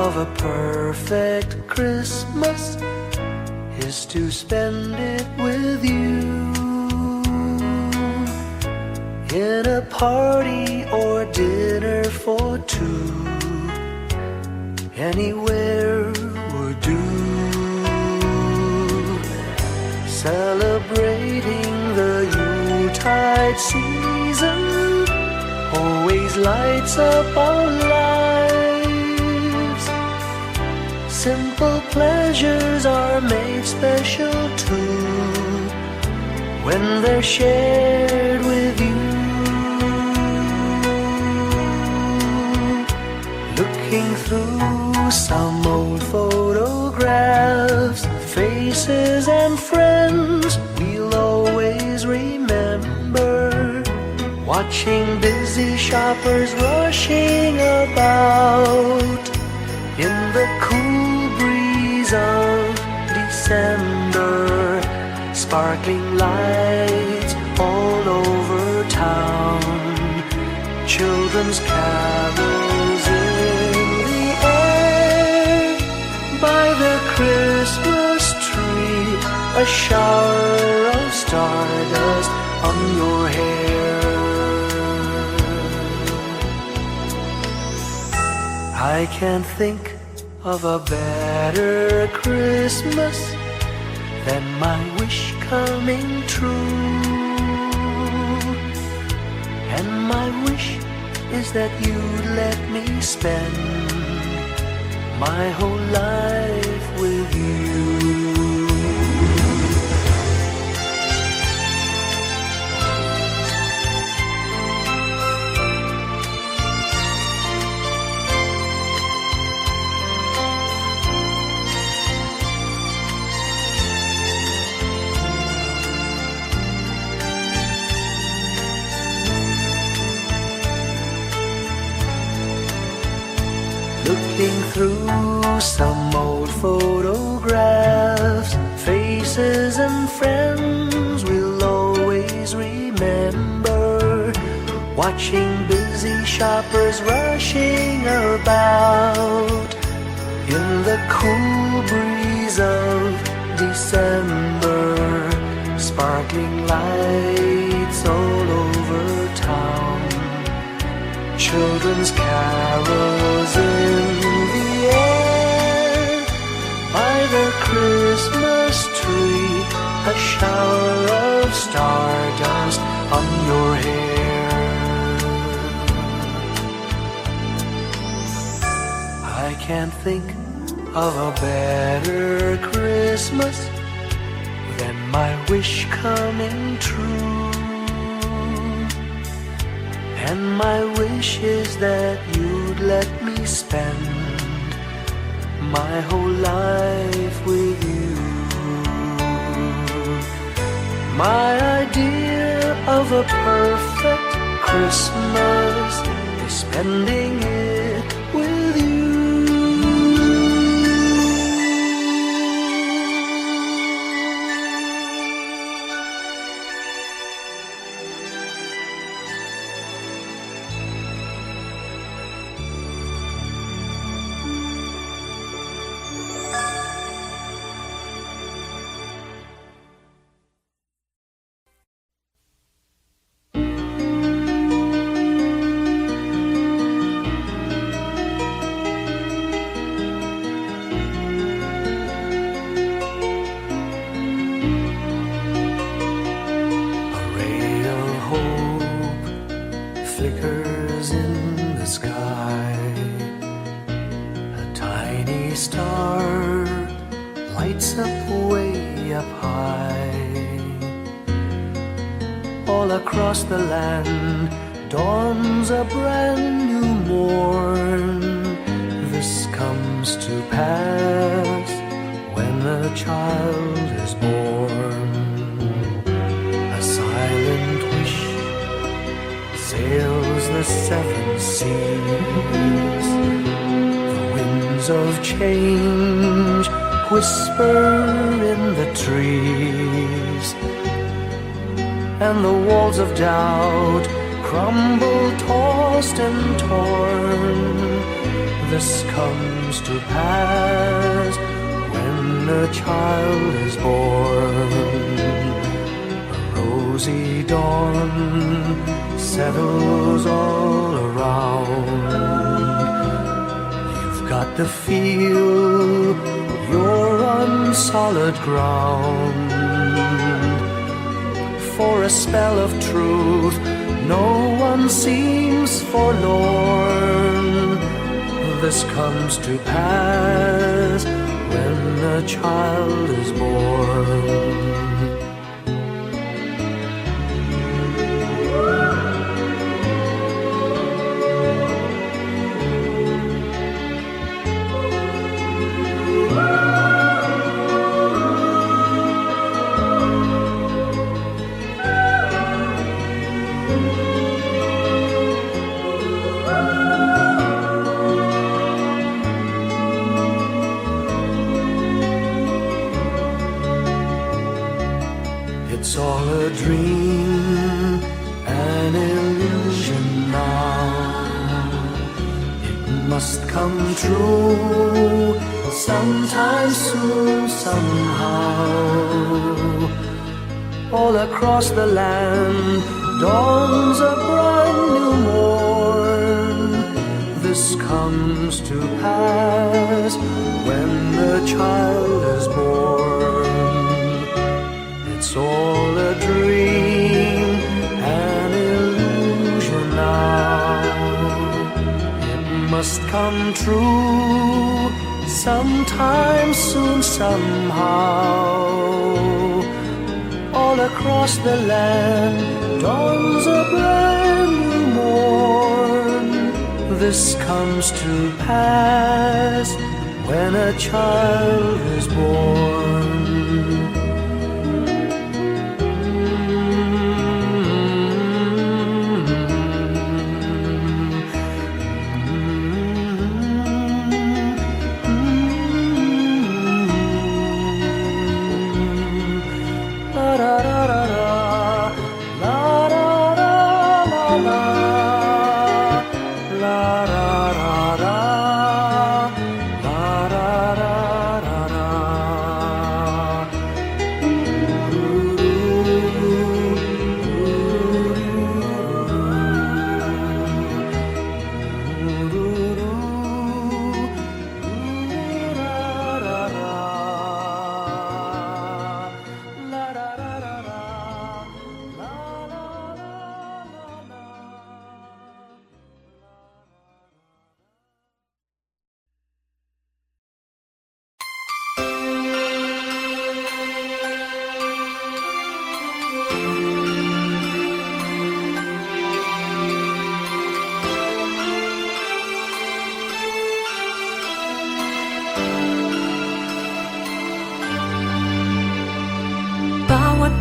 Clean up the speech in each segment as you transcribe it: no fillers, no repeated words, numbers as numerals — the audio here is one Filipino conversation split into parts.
of a perfect Christmas is to spend it with you, in a party or dinner for two. Anywhere would do. Celebrating the Yuletide season always lights up our lives. Simple pleasures are made special too when they're shared with you. Looking through some old photographs, faces and friends we'll always remember. Watching busy shoppers rushing about in the cool breeze of December. Sparkling lights all over town, children's carols in the air. By the Christmas tree, a shower of stardust on your hair. I can't think of a better Christmas than my wish coming true. And my wish is that you'd let me spend my whole life with you. Looking through some old photographs, faces and friends we'll always remember. Watching busy shoppers rushing about in the cool breeze of December. Sparkling lights all over town, children's carols in the air. By the Christmas tree, a shower of stardust on your hair. I can't think of a better Christmas than my wish coming true. And my wish is that you'd let me spend my whole life with you. My idea of a perfect Christmas is spending it with you. Flickers in the sky, a tiny star lights up way up high. All across the land dawns a brand new morn. This comes to pass when a child is born. A silent wish sails the seven seas. The winds of change whisper in the trees, and the walls of doubt crumble, tossed and torn. This comes to pass when a child is born. A rosy dawn settles all around. You've got to feel you're on solid ground. For a spell of truth, no one seems forlorn. This comes to pass when a child is born. It's all a dream, an illusion now. It must come true sometime soon, somehow. All across the land dawns a brand new morn. This comes to pass when the child is born. It's all a dream, an illusion now. It must come true sometime soon, somehow. All across the land dawns a brand new morn. This comes to pass when a child is born.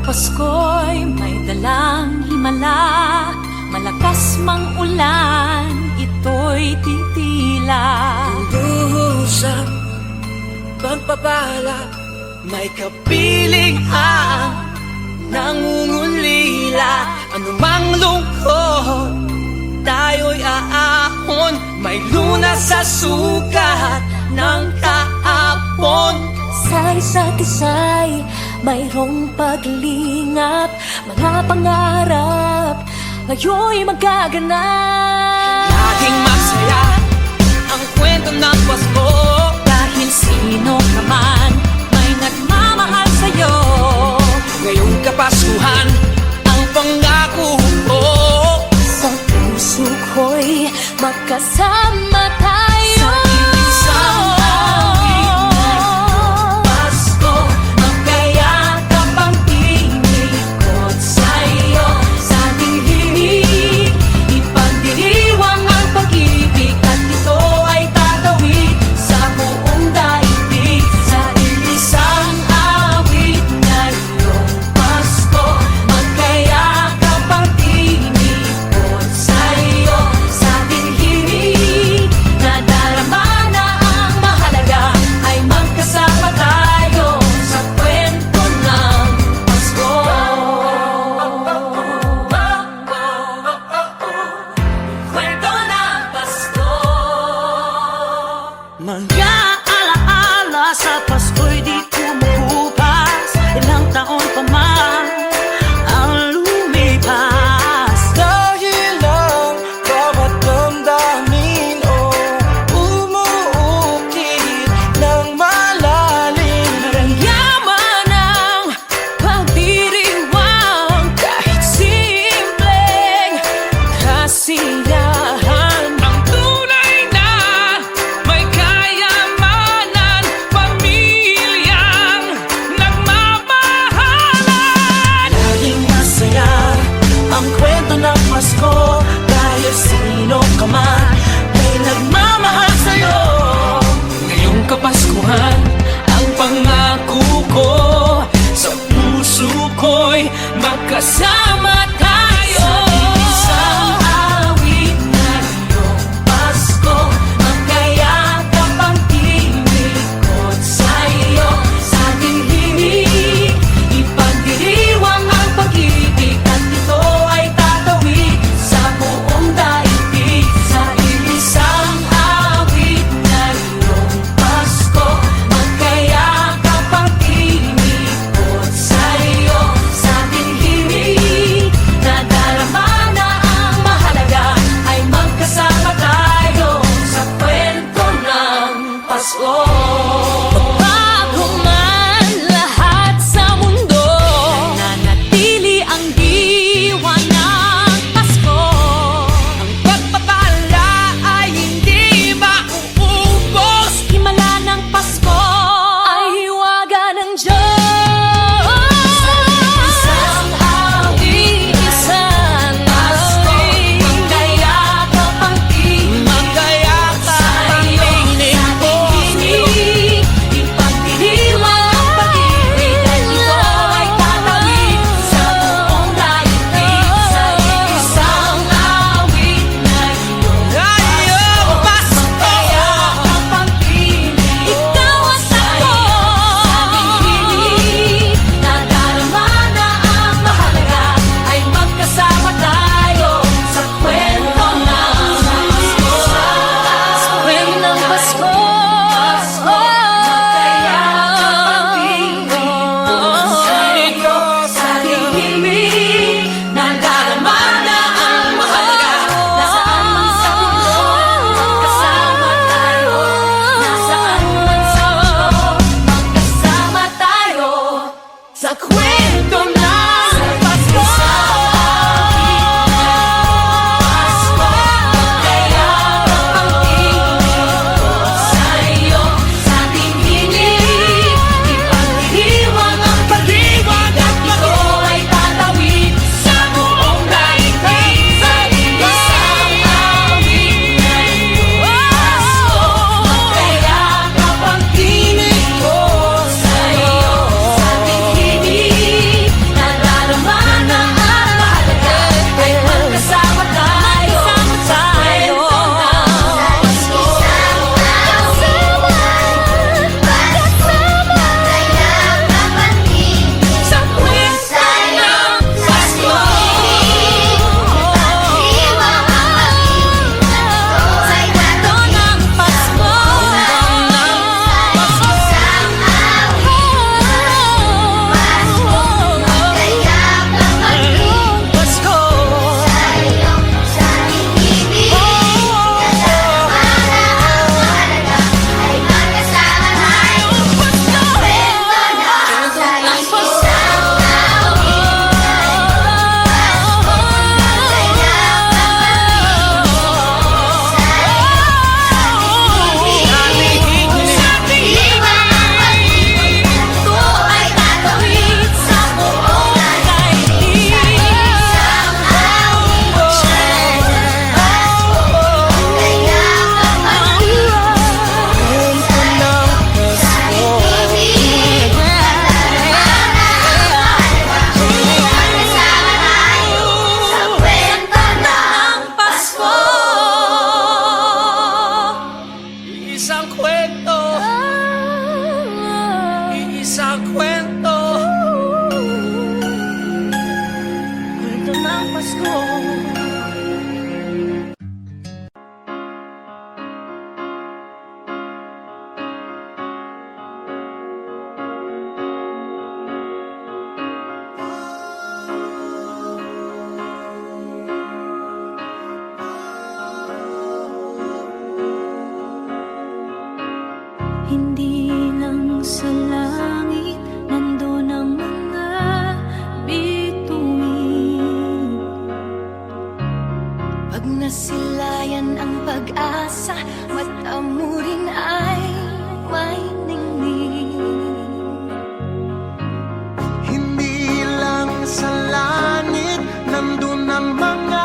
Pasko'y may dalang himala, malakas mang ulan, ito'y titila. Luhusap, pagpapala, may kapiling ang nangungulila. Anumang lungkot, tayo'y aahon, may lunas sa sukat ng kahapon. Sa isa't isa'y mayroong paglingap, mga pangarap ngayon'y magaganap. Laging masaya ang kwento ng Pasko, Dahil sino ka man may nagmamahal sa'yo. ngayong Kapaskuhan ang pangako ko. Sa puso ko'y magkasama tayo. Sa isang awit ng Pasko, magkayakap ang tinikot sa'yo. Sa ating himig, ipagdiriwang ang pag-ibig, at ito ay tatawid sa buong daigdig. Sa isang awit ngayong Pasko, magkayakap ang tinikot sa'yo. Sa ating himig, ng Pasko. Dahil sino ka man ay nagmamahal sa'yo. Ngayong Kapaskuhan, ang pangako ko sa puso ko'y magkasama tayo. Isang awit na iyong Pasko, magkayakap ang tinikot sa'yo. Sa ating himig, ipagdiriwang ang pag-ibig, at ito ay tatawid sa buong daigdig. Sa isang awit na iyong Pasko, magkayakap ang tinikot sa'yo. Sa ating himig, nadarama na ang mahalaga, ay magkasama tayo sa kwento ng Pasko. Bago man lahat sa mundo, nanatili ang diwa ng Pasko. Ang pagpapala ay hindi mauubos. Himala ng Pasko ay hiwaga ng Diyos. Isang awit, isang Pasko, magkayakap ang tinig, magkayakap ang tinig ko sa'yo. Ipagdiriwang ang pag-ibig, at ito ay tatawid sa buong daigdig. Sa isang awit na iyong Pasko, magkayakap ang tinig, ikaw at ako. Sa ating himig, nadarama na ang mahalaga, ay magkasama tayo sa kwento ng Pasko. Sa kwento ng Pasko, magkayakap ang tinig sa'yo. Sa ating himig, nadarama na ang mahalaga, nasaan man sa mundo, magkasama tayo. Nasaan man sa mundo, magkasama tayo sa kwento ng Pasko. Pasko, magkayakap ang tinig sa'yo. Sa ating himig, ipagdiriwang ang pag-ibig, at ito ay tatawid sa buong daigdig. Sa isang awit na iyong Pasko, magkayakap ang tinig ko sa'yo. Sa ating himig, nadarama na ang mahalaga, ay magkasama tayo sa kwento ng Pasko. Sa kwento ng Pasko. Sa kwento ng Pasko. Pasko. Ito ay tatawid sa buong daigdig. Ng Pasko. Isang kwento, isang kwento, kwento ng Pasko. Hindi lang sa langit nandun ang mga bituin. Pag nasilayan ang pag-asa, mata mo rin ay may ningning. Hindi lang sa langit nandun ang mga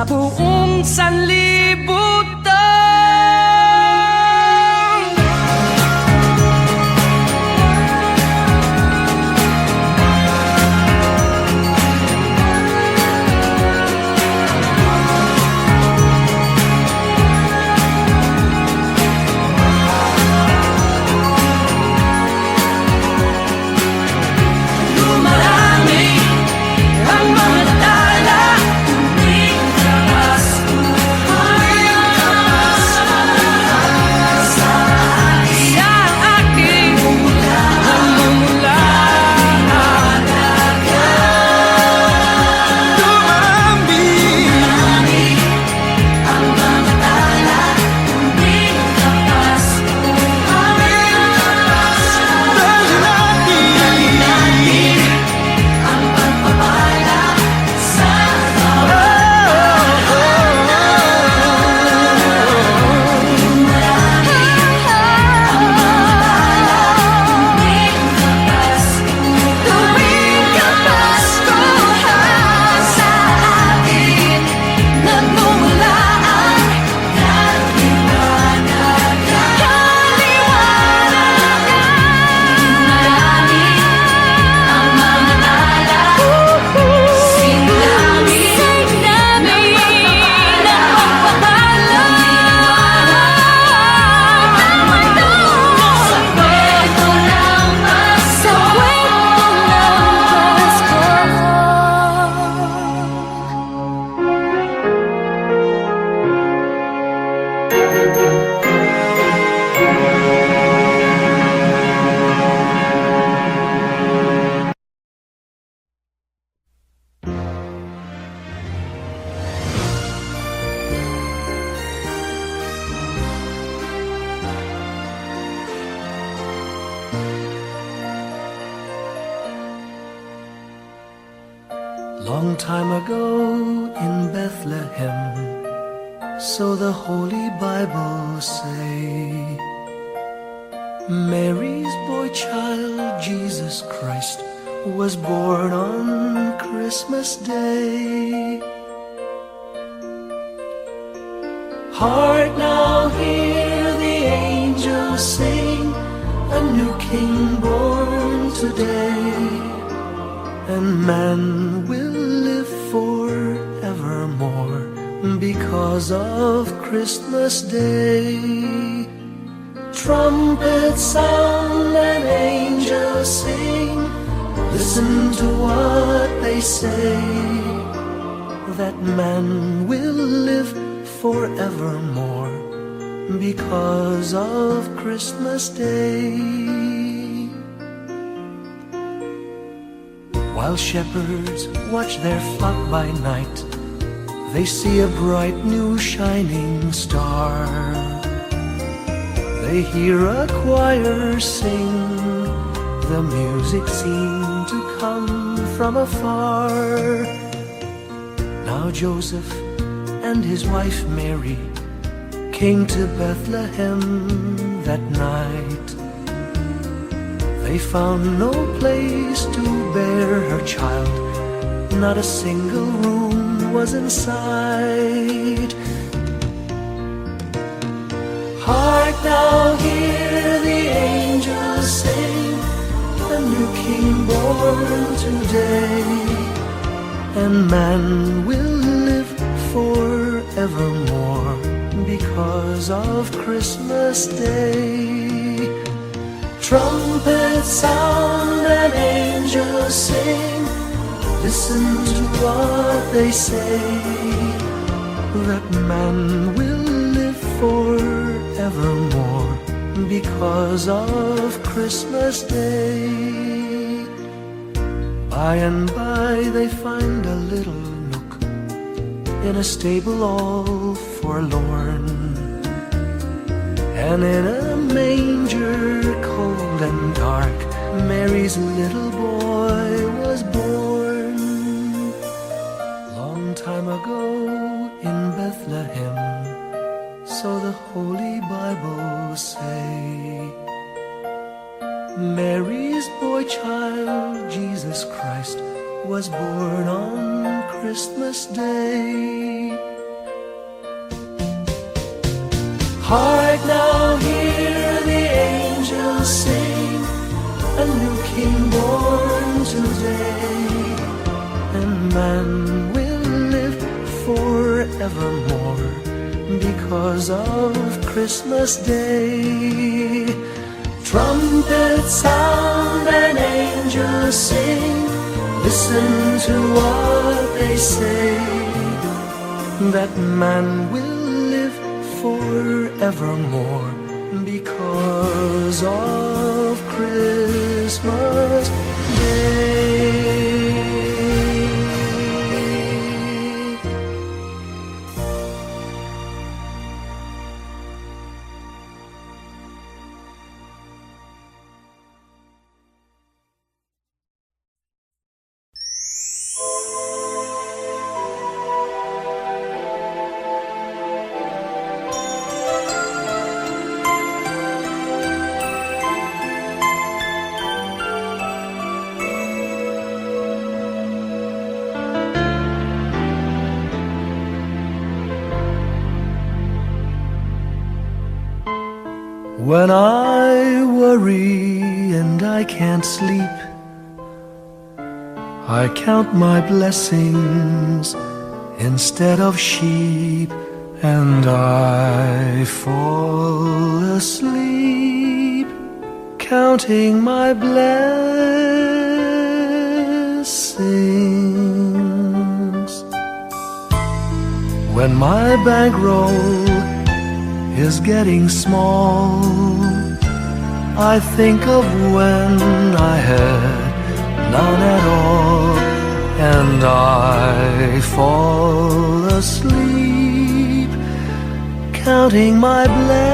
buong sanlibutan. Long time ago in Bethlehem, so the Holy Bible say, Mary's boy child, Jesus Christ, was born on Christmas Day. Hark now, hear the angels sing, a new King born today, and man will live forevermore because of Christmas Day. Trumpets sound and angels sing, listen to what they say, that man will live forevermore because of Christmas Day. While shepherds watch their flock by night, they see a bright new shining star. They hear a choir sing, the music seemed to come from afar. Now Joseph and his wife Mary came to Bethlehem that night. They found no place to bear her child, not a single room was in sight. Hark now, hear the angels sing, a new King born today, and man will live forevermore because of Christmas Day. Trumpets sound and angels sing, listen to what they say, that man will live forevermore because of Christmas Day. By and by they find a little nook in a stable all forlorn, and in a manger cold and dark, Mary's little boy was born. Long time ago in Bethlehem, so the Holy Bible say, Mary's boy child, Jesus Christ, was born on Christmas Day. Hark now, hear the angels sing, a new king born today, and man will live forevermore because of Christmas Day. Trumpets sound and angels sing, listen to what they say, that man will live forevermore because of Christmas Day. When I worry and I can't sleep, I count my blessings instead of sheep, and I fall asleep counting my blessings. When my bankroll is getting small, I think of when I had none at all, and I fall asleep counting my blessings.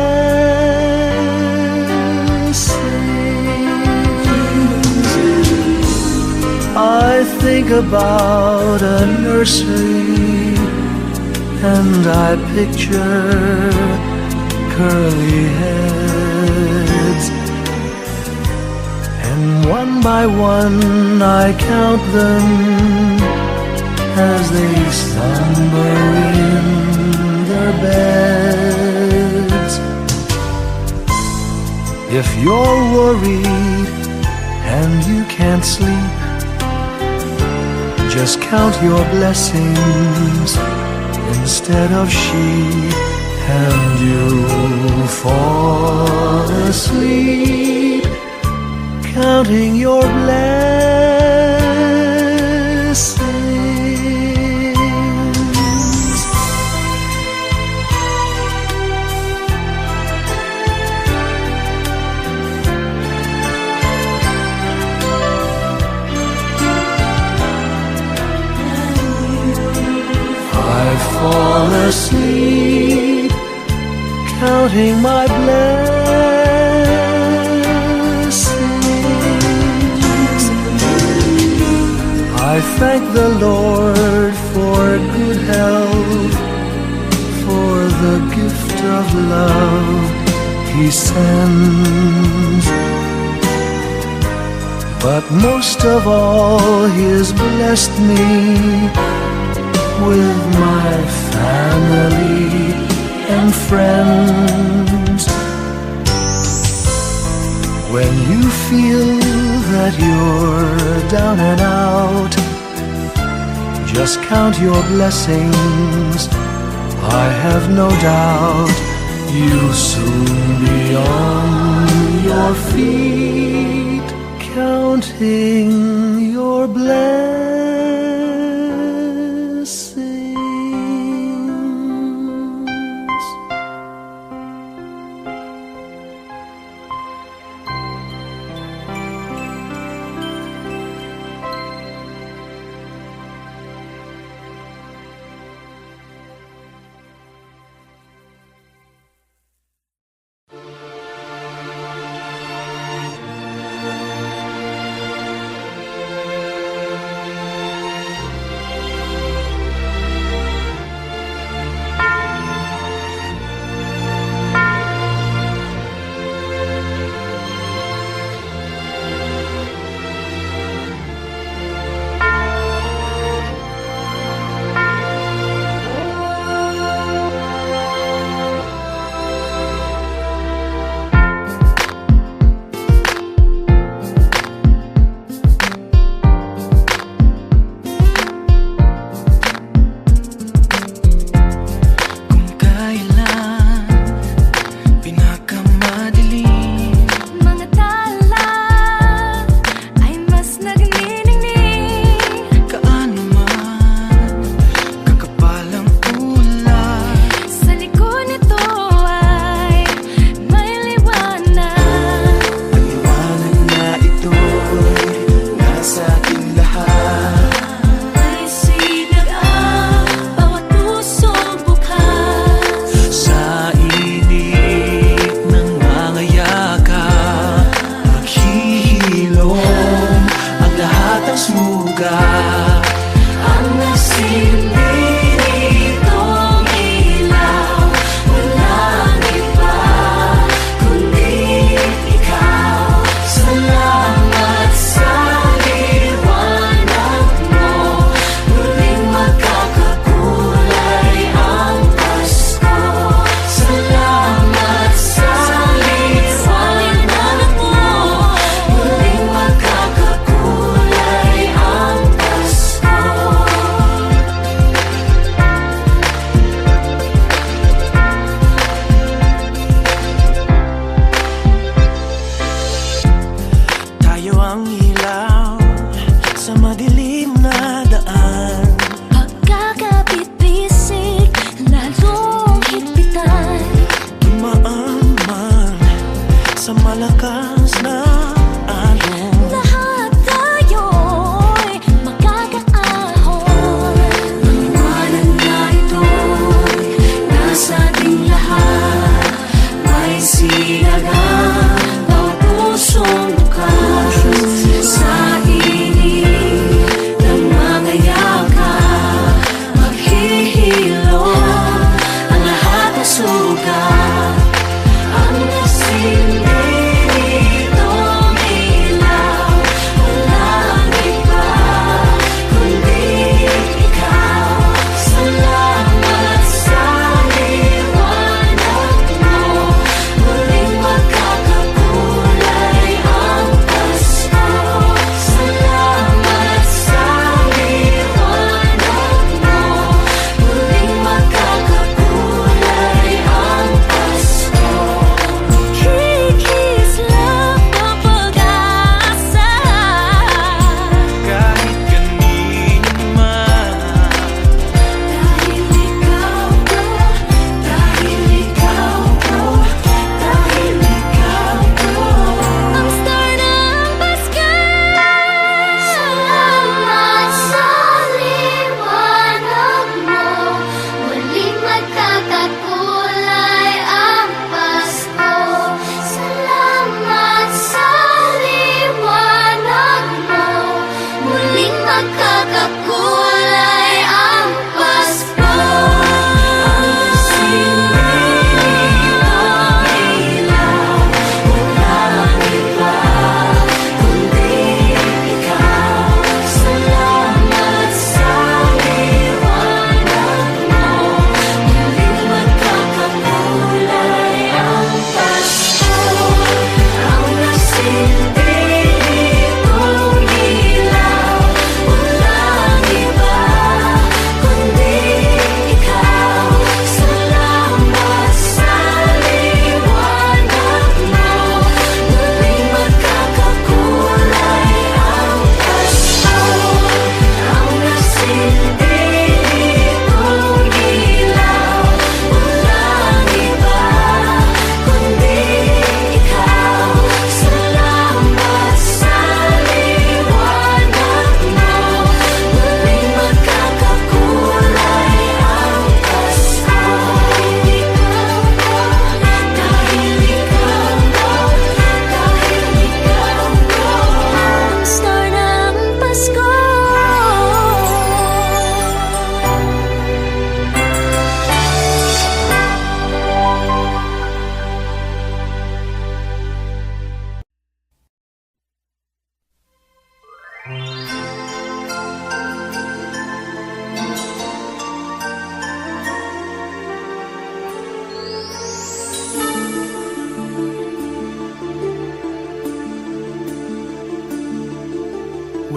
I think about a nursery, and I picture curly heads, and one by one I count them as they slumber in their beds. If you're worried and you can't sleep, just count your blessings instead of sheep, and you'll fall asleep counting your blessings. I fall asleep counting my blessings. I thank the Lord for good health, for the gift of love He sends, but most of all He has blessed me with my family and friends. When you feel that you're down and out, just count your blessings. I have no doubt you'll soon be on your feet, counting your blessings.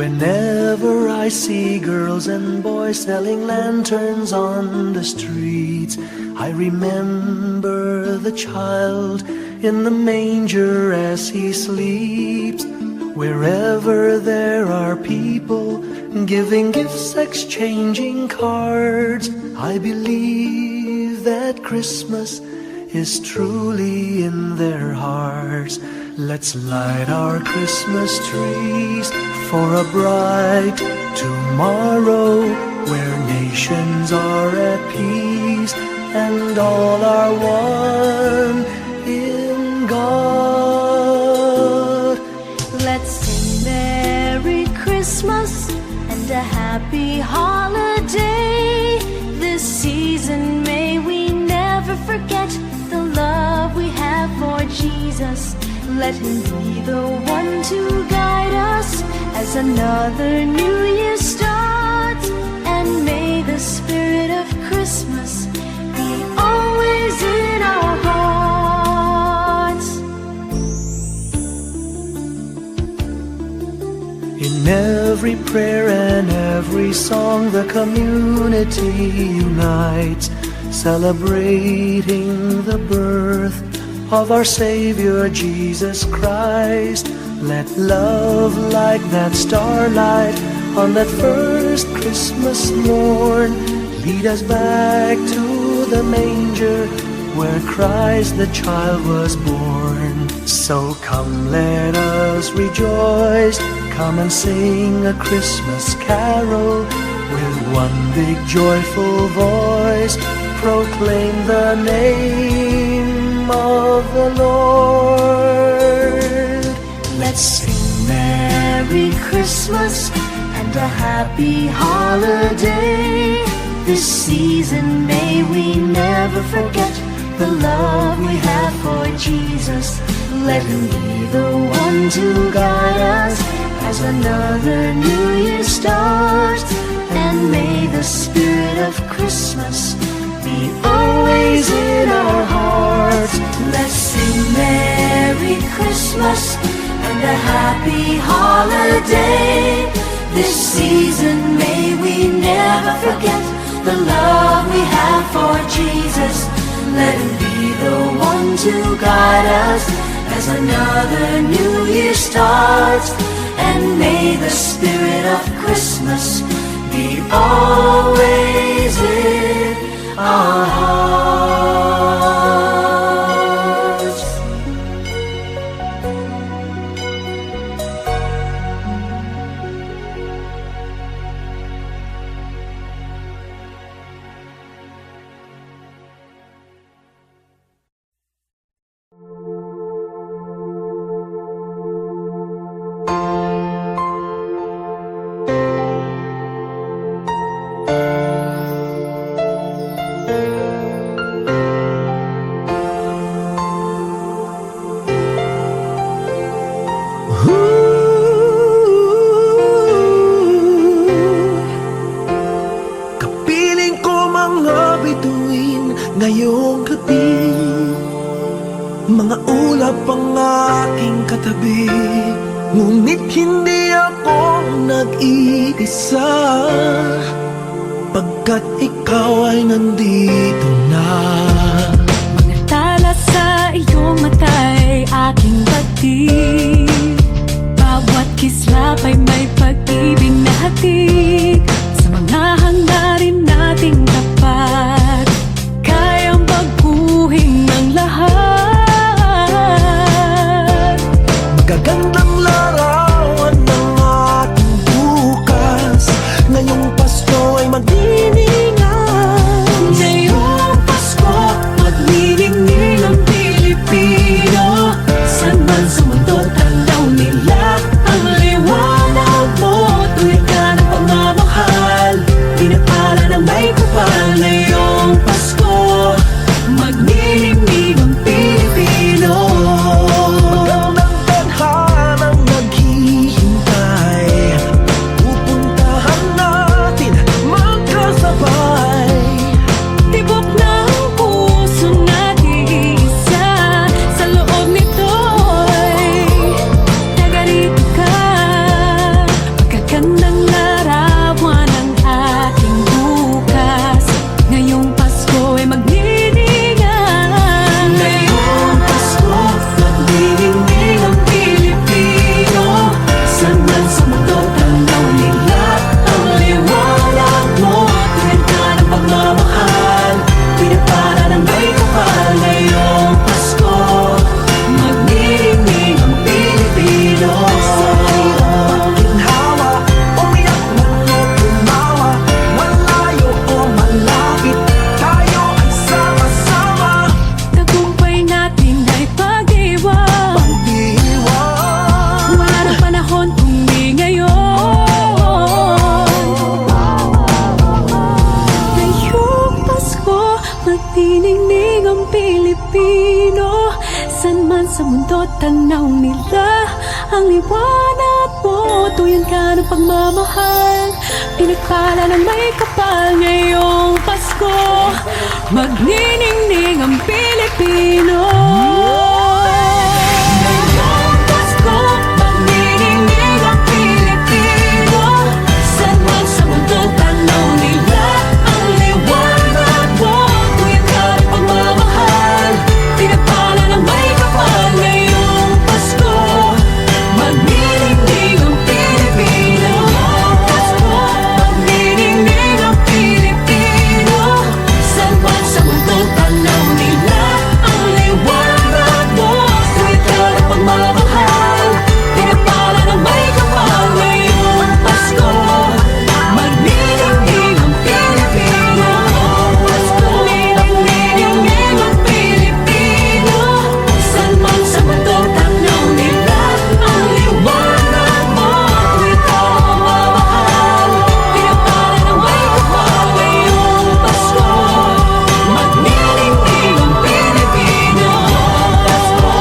Whenever I see girls and boys selling lanterns on the streets, I remember the child in the manger as he sleeps. Wherever there are people giving gifts, exchanging cards, I believe that Christmas is truly in their hearts. Let's light our Christmas trees for a bright tomorrow, where nations are at peace and all are one in God. Let's sing Merry Christmas and a happy holiday. This season may we never forget the love we have for Jesus. Let him be the one to guide us as another new year starts. And may the spirit of Christmas be always in our hearts. In every prayer and every song, the community unites, celebrating the birth of our Savior Jesus Christ. Let love like that starlight on that first Christmas morn lead us back to the manger where Christ the child was born. So come, let us rejoice, come and sing a Christmas carol with one big joyful voice, proclaim the name of the Lord. Let's sing Merry Christmas and a happy holiday. This season may we never forget the love we have for Jesus. Let him be the one to guide us as another new year starts. And may the spirit of Christmas be always in our hearts. Let's sing Merry Christmas and a happy holiday. This season may we never forget the love we have for Jesus. Let him be the one to guide us as another new year starts. And may the spirit of Christmas be always in our hearts. Kapiling ko mga bituin ngayong gabi, mga ulap ang aking katabi, ngunit hindi ako nag-iisa, pagkat ikaw ay nandito na. Mga tala sa iyong mata'y aking batid, bawat kislap ay may pag-ibig na hatid. Sa mga hangarin nating tapat, kayang baguhin ng lahat. Magagandang larawan ng ating bukas, ngayong Pasko ay magdiningan. Ngayong Pasko, magniningning ang Pilipino. San man sa mundo, tanaw nila ang liwanag mo. Tuwid ka ng pagmamahal. Magniningning ang Pilipino, san man sa mundo tanaw nila ang liwanag mo. Tuyan ka ng pagmamahal, pinagpala ng may kapal ngayong Pasko. Magniningning ang Pilipino. Ngayong Pasko, magniningning ang Pilipino, san man sa mundo tanaw nila ang liwanag mo. Tuyan ka ng pagmamahal, pinagpala ng may kapal ngayong Pasko. Magniningning ang Pilipino. Pasko, magniningning ang Pilipino, san man sa mundo tanaw nila ang liwanag mo. Tuyan ka ng pagmamahal, pinagpala ng may kapal ngayong Pasko. Magniningning ang Pilipino. Pasko, magniningning ang Pilipino, san man sa mundo tanaw nila ang liwanag mo. Tuyan ka ng pagmamahal, pinagpala ng may kapal ngayong Pasko. Magniningning ang Pilipino. Pasko,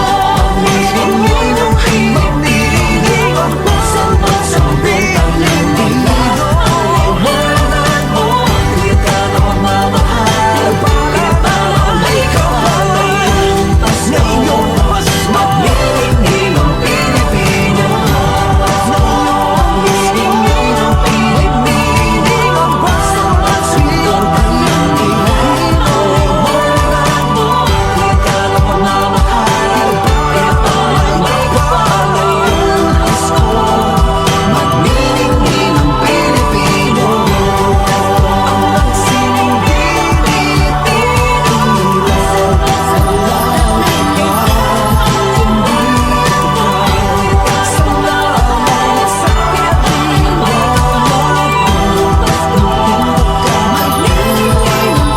magniningning ang Pilipino, san man sa mundo tanaw nila ang liwanag mo. Tuyan ka ng pagmamahal, pinagpala ng may kapal ngayong Pasko. Magniningning ang Pilipino. Pasko, magniningning ang Pilipino, san man sa mundo tanaw nila ang liwanag mo. Tuyan ka ng pagmamahal, pinagpala ng may kapal ngayong Pasko. Magniningning ang Pilipino. Ang sining Pilipino, san man sa mundo tanaw nila ang liwanag mo. Sa lahat sa pinagpala ng may kapal ngayong Pasko. Magniningning ang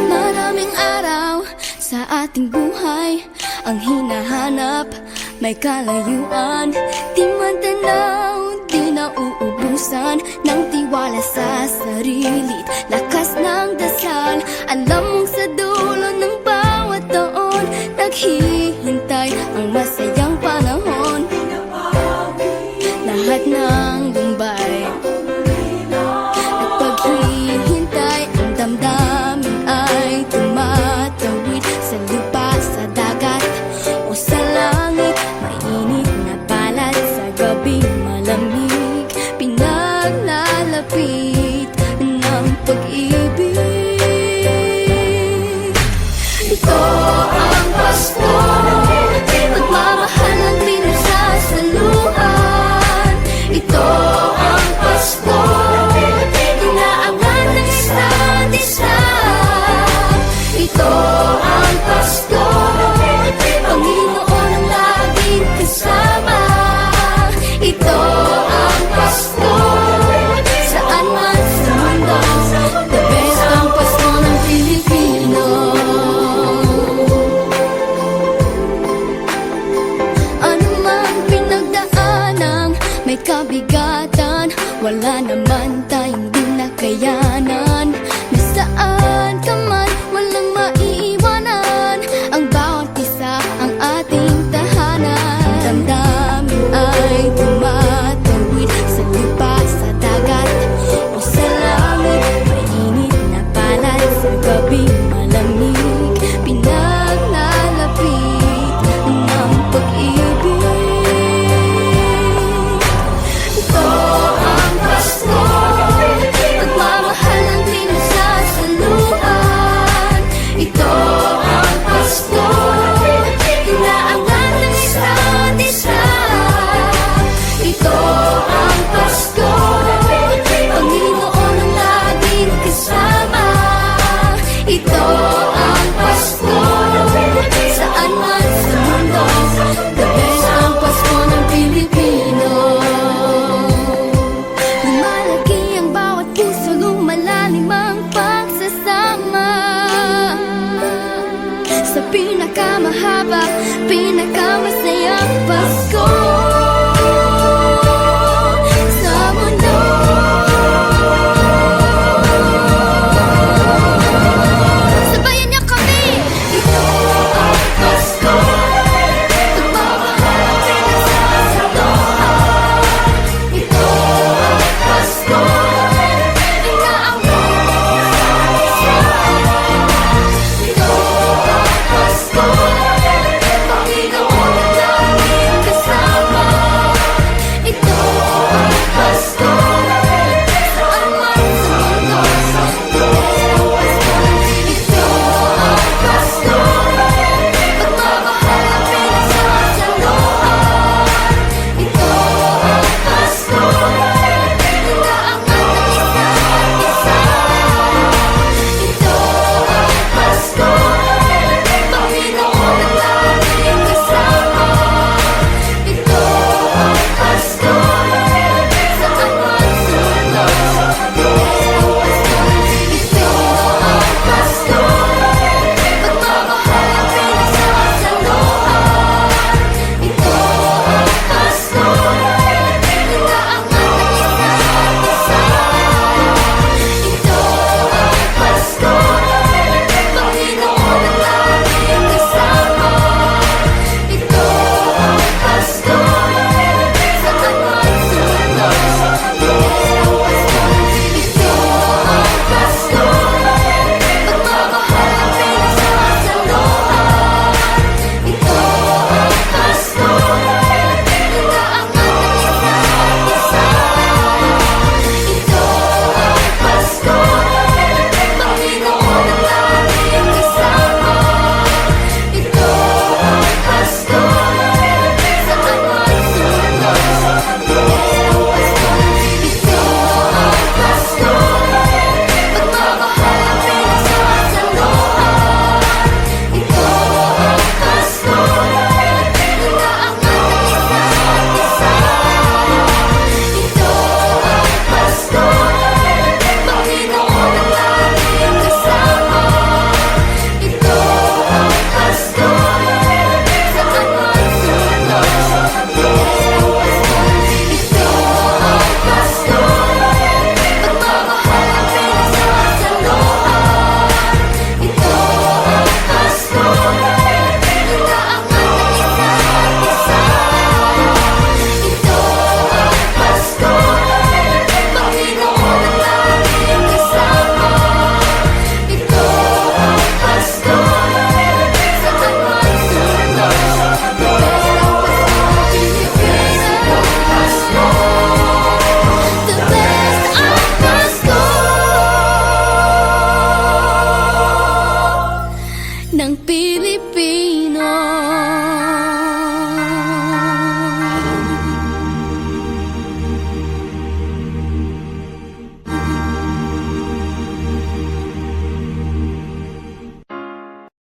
Maraming araw sa ating buhay ang hinahanap, may kalayuan. Di man tanaw, di nauubusan ng tiwala sa sarili, lakas ng dasal. Alam mong sa dulo ng bawat taon, naghihintay ang masayang panahon. Lahat ng lumbay at paghihintay, ang damdamin ay tumatawid sa lupa, sa dagat o sa langit. Mainit na balat sa gabi, malamig, pinaglalapit ng pag-ibig. Pasko